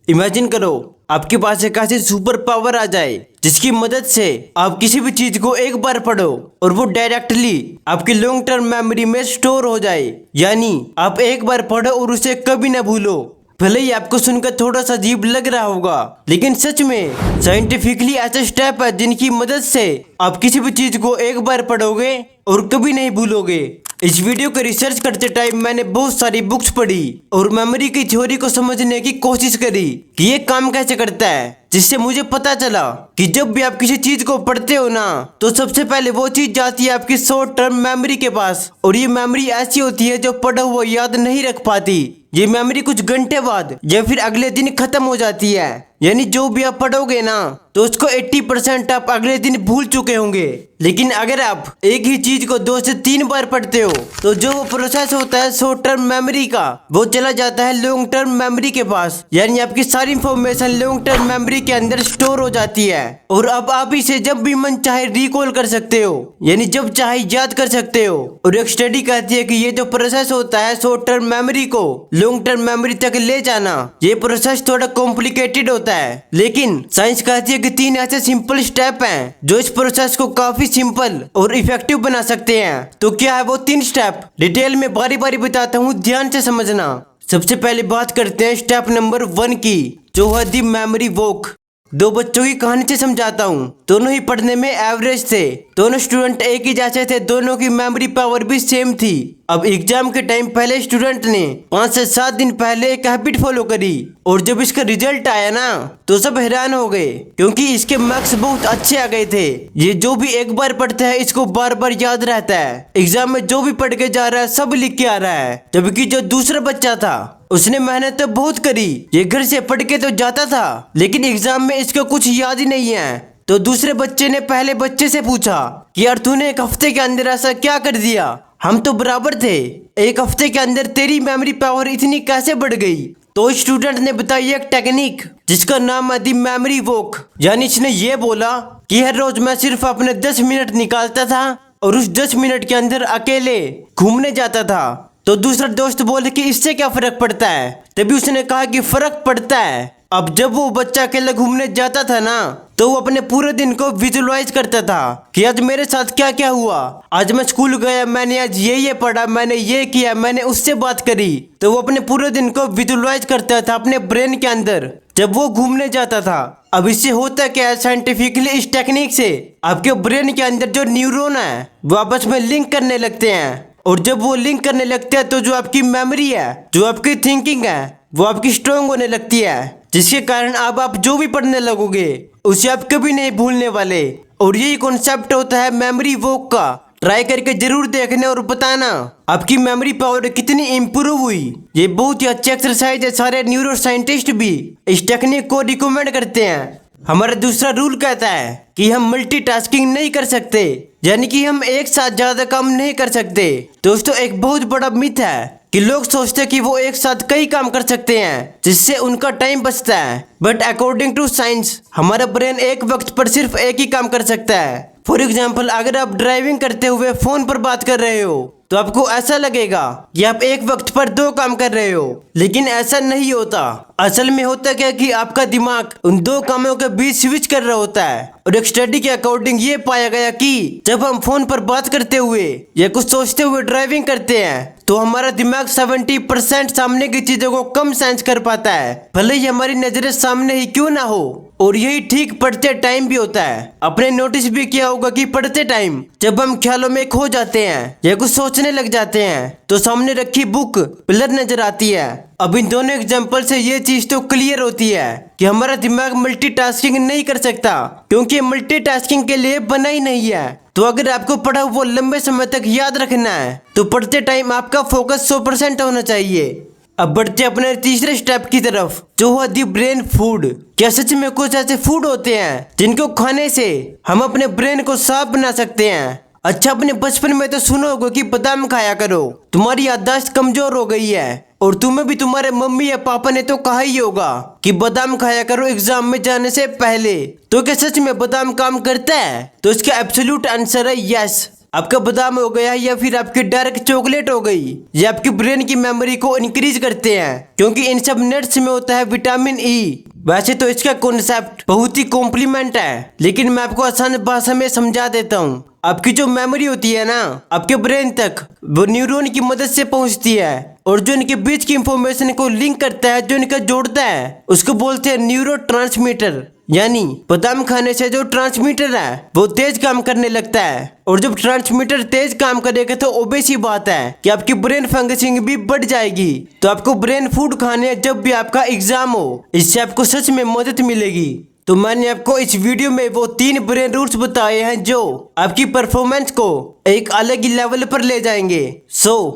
Imagine करो आपके पास एक ऐसी सुपर पावर आ जाए जिसकी मदद से आप किसी भी चीज को एक बार पढ़ो और वो डायरेक्टली आपकी लॉन्ग टर्म मेमोरी में स्टोर हो जाए। यानी आप एक बार पढ़ो और उसे कभी ना भूलो। भले ही आपको सुनकर थोड़ा सा अजीब लग रहा होगा, लेकिन सच में साइंटिफिकली ऐसे स्टेप है जिनकी मदद से आप किसी भी चीज को एक बार पढ़ोगे और कभी नहीं भूलोगे। इस वीडियो को रिसर्च करते टाइम मैंने बहुत सारी बुक्स पढ़ी और मेमोरी की थ्योरी को समझने की कोशिश करी कि ये काम कैसे करता है, जिससे मुझे पता चला कि जब भी आप किसी चीज को पढ़ते हो ना, तो सबसे पहले वो चीज जाती है आपकी शॉर्ट टर्म मेमोरी के पास। और ये मेमोरी ऐसी होती है जो पढ़ा हुआ याद नहीं रख पाती। ये मेमोरी कुछ घंटे बाद या फिर अगले दिन खत्म हो जाती है। यानी जो भी आप पढ़ोगे ना, तो उसको 80% आप अगले दिन भूल चुके होंगे। लेकिन अगर आप एक ही चीज को 2 से 3 बार पढ़ते हो, तो जो वो प्रोसेस होता है शॉर्ट टर्म मेमोरी का, वो चला जाता है लॉन्ग टर्म मेमोरी के पास। यानी आपकी सारी इंफॉर्मेशन लॉन्ग टर्म मेमोरी के अंदर स्टोर हो जाती है और अब आप इसे जब भी मन चाहे रिकॉल कर सकते हो, यानी जब चाहे याद कर सकते हो। और एक स्टडी कहती है कि ये जो प्रोसेस होता है शॉर्ट टर्म मेमोरी को लॉन्ग टर्म मेमोरी तक ले जाना, ये प्रोसेस थोड़ा कॉम्प्लिकेटेड होता है। लेकिन साइंस कहती है कि 3 ऐसे सिंपल स्टेप हैं जो इस प्रोसेस को काफी सिंपल और इफेक्टिव बना सकते हैं। तो क्या है वो 3 स्टेप, डिटेल में बारी बारी बताता हूँ, ध्यान से समझना। सबसे पहले बात करते हैं स्टेप नंबर 1 की, जो है दी मेमोरी वॉक। 2 बच्चों की कहानी से समझाता हूँ। दोनों ही पढ़ने में एवरेज थे, दोनों स्टूडेंट एक ही जैसे थे, दोनों की मेमोरी पावर भी सेम थी। अब एग्जाम के टाइम पहले स्टूडेंट ने 5 से 7 दिन पहले एक हैबिट फॉलो करी और जब इसका रिजल्ट आया ना, तो सब हैरान हो गए क्योंकि इसके मार्क्स बहुत अच्छे आ गए थे। ये जो भी एक बार पढ़ता है इसको बार बार याद रहता है, एग्जाम में जो भी पढ़ के जा रहा है सब लिख के आ रहा है। जबकि जो दूसरा बच्चा था उसने मेहनत तो बहुत करी, ये घर से पढ़ के तो जाता था, लेकिन एग्जाम में इसको कुछ याद ही नहीं है। तो दूसरे बच्चे ने पहले बच्चे से पूछा कि यार तूने एक हफ्ते के अंदर ऐसा क्या कर दिया, हम तो बराबर थे, एक हफ्ते के अंदर तेरी मेमोरी पावर इतनी कैसे बढ़ गई। तो स्टूडेंट ने बताई एक टेक्निक जिसका नाम है दी मेमोरी वॉक। यानी इसने ये बोला कि हर रोज मैं सिर्फ अपने 10 मिनट निकालता था और उस 10 मिनट के अंदर अकेले घूमने जाता था। तो दूसरा दोस्त बोले कि इससे क्या फर्क पड़ता है, तभी उसने कहा कि फर्क पड़ता है। अब जब वो बच्चा अकेले घूमने जाता था ना, तो वो अपने पूरे दिन को विजुअलाइज करता था कि आज मेरे साथ क्या क्या हुआ, आज मैं स्कूल गया, मैंने आज ये पढ़ा, मैंने ये किया, मैंने उससे बात करी। तो वो अपने पूरे दिन को विजुअलाइज करता था अपने ब्रेन के अंदर जब वो घूमने जाता था। अब इससे होता क्या है, साइंटिफिकली इस टेक्निक से आपके ब्रेन के अंदर जो न्यूरॉन है वो आपस में लिंक करने लगते हैं। और जब वो लिंक करने लगते हैं तो जो आपकी मेमोरी है, जो आपकी थिंकिंग है, वो आपकी स्ट्रांग होने लगती है, जिसके कारण अब आप जो भी पढ़ने लगोगे उसे आप कभी नहीं भूलने वाले। और यही कॉन्सेप्ट होता है मेमोरी वॉक का। ट्राई करके जरूर देखना और बताना आपकी मेमोरी पावर कितनी इंप्रूव हुई। ये बहुत ही अच्छी एक्सरसाइज है, सारे न्यूरो साइंटिस्ट भी इस टेक्निक को रिकमेंड करते हैं। हमारा दूसरा रूल कहता है कि हम मल्टीटास्किंग नहीं कर सकते, यानी कि हम एक साथ ज्यादा काम नहीं कर सकते। दोस्तों एक बहुत बड़ा मिथ है कि लोग सोचते हैं कि वो एक साथ कई काम कर सकते हैं जिससे उनका टाइम बचता है, बट अकॉर्डिंग टू साइंस हमारा ब्रेन एक वक्त पर सिर्फ एक ही काम कर सकता है। फॉर एग्जाम्पल, अगर आप ड्राइविंग करते हुए फोन पर बात कर रहे हो तो आपको ऐसा लगेगा कि आप एक वक्त पर 2 काम कर रहे हो, लेकिन ऐसा नहीं होता। असल में होता क्या कि आपका दिमाग उन 2 कामों के बीच स्विच कर रहा होता है। और एक स्टडी के अकॉर्डिंग ये पाया गया कि जब हम फोन पर बात करते हुए या कुछ सोचते हुए ड्राइविंग करते हैं तो हमारा दिमाग 70% सामने की चीजों को कम सेंस कर पाता है, भले ही हमारी नजरें सामने ही क्यों ना हो। और यही ठीक पढ़ते टाइम भी होता है। आपने नोटिस भी किया होगा कि पढ़ते टाइम जब हम ख्यालों में खो जाते हैं या कुछ सोचने लग जाते हैं तो सामने रखी बुक ब्लर नजर आती है। अब इन दोनों एग्जाम्पल से ये चीज तो क्लियर होती है कि हमारा दिमाग मल्टीटास्किंग नहीं कर सकता, क्योंकि मल्टीटास्किंग के लिए बना ही नहीं है। तो अगर आपको पढ़ा हुआ लंबे समय तक याद रखना है तो पढ़ते टाइम आपका फोकस 100% होना चाहिए। अब बढ़ते अपने तीसरे स्टेप की तरफ, जो है दी ब्रेन फूड। क्या सच में कुछ ऐसे फूड होते हैं जिनको खाने से हम अपने ब्रेन को साफ बना सकते हैं? अच्छा, अपने बचपन में तो सुना होगा कि बादाम खाया करो, तुम्हारी याददाश्त कमजोर हो गई है। और तुम्हें भी तुम्हारे मम्मी या पापा ने तो कहा ही होगा कि बादाम खाया करो एग्जाम में जाने से पहले। तो क्या सच में बादाम काम करता है? तो इसका एब्सोल्यूट आंसर है यस। आपका बादाम हो गया या फिर आपकी डार्क चॉकलेट हो गई, ये आपकी ब्रेन की मेमोरी को इंक्रीज करते हैं क्योंकि इन सब नट्स में होता है विटामिन ई। वैसे तो इसका कॉन्सेप्ट बहुत ही कॉम्प्लीमेंट है, लेकिन मैं आपको आसान भाषा में समझा देता हूँ। आपकी जो मेमोरी होती है ना, आपके ब्रेन तक वो न्यूरॉन की मदद से पहुंचती है और जो इनके बीच की इंफॉर्मेशन को लिंक करता है, जो इनका जोड़ता है, उसको बोलते हैं न्यूरो ट्रांसमीटर। यानी बादाम खाने से जो ट्रांसमीटर है वो तेज काम करने लगता है, और जब ट्रांसमीटर तेज काम करेगा तो ऑब्वियस ही बात है कि आपकी ब्रेन फंक्शनिंग भी बढ़ जाएगी। तो आपको ब्रेन फूड खाने जब भी आपका एग्जाम हो, इससे आपको सच में मदद मिलेगी। तो मैंने आपको इस वीडियो में वो 3 ब्रेन रूल्स बताए हैं जो आपकी परफॉर्मेंस को एक अलग ही लेवल पर ले जाएंगे।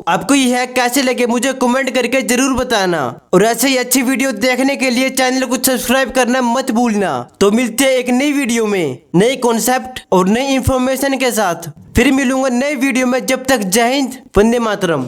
आपको यह कैसे लगे मुझे कमेंट करके जरूर बताना, और ऐसे ही अच्छी वीडियो देखने के लिए चैनल को सब्सक्राइब करना मत भूलना। तो मिलते हैं एक नई वीडियो में नए कॉन्सेप्ट और नई इंफॉर्मेशन के साथ। फिर मिलूंगा नई वीडियो में, जब तक जय हिंद, वंदे मातरम।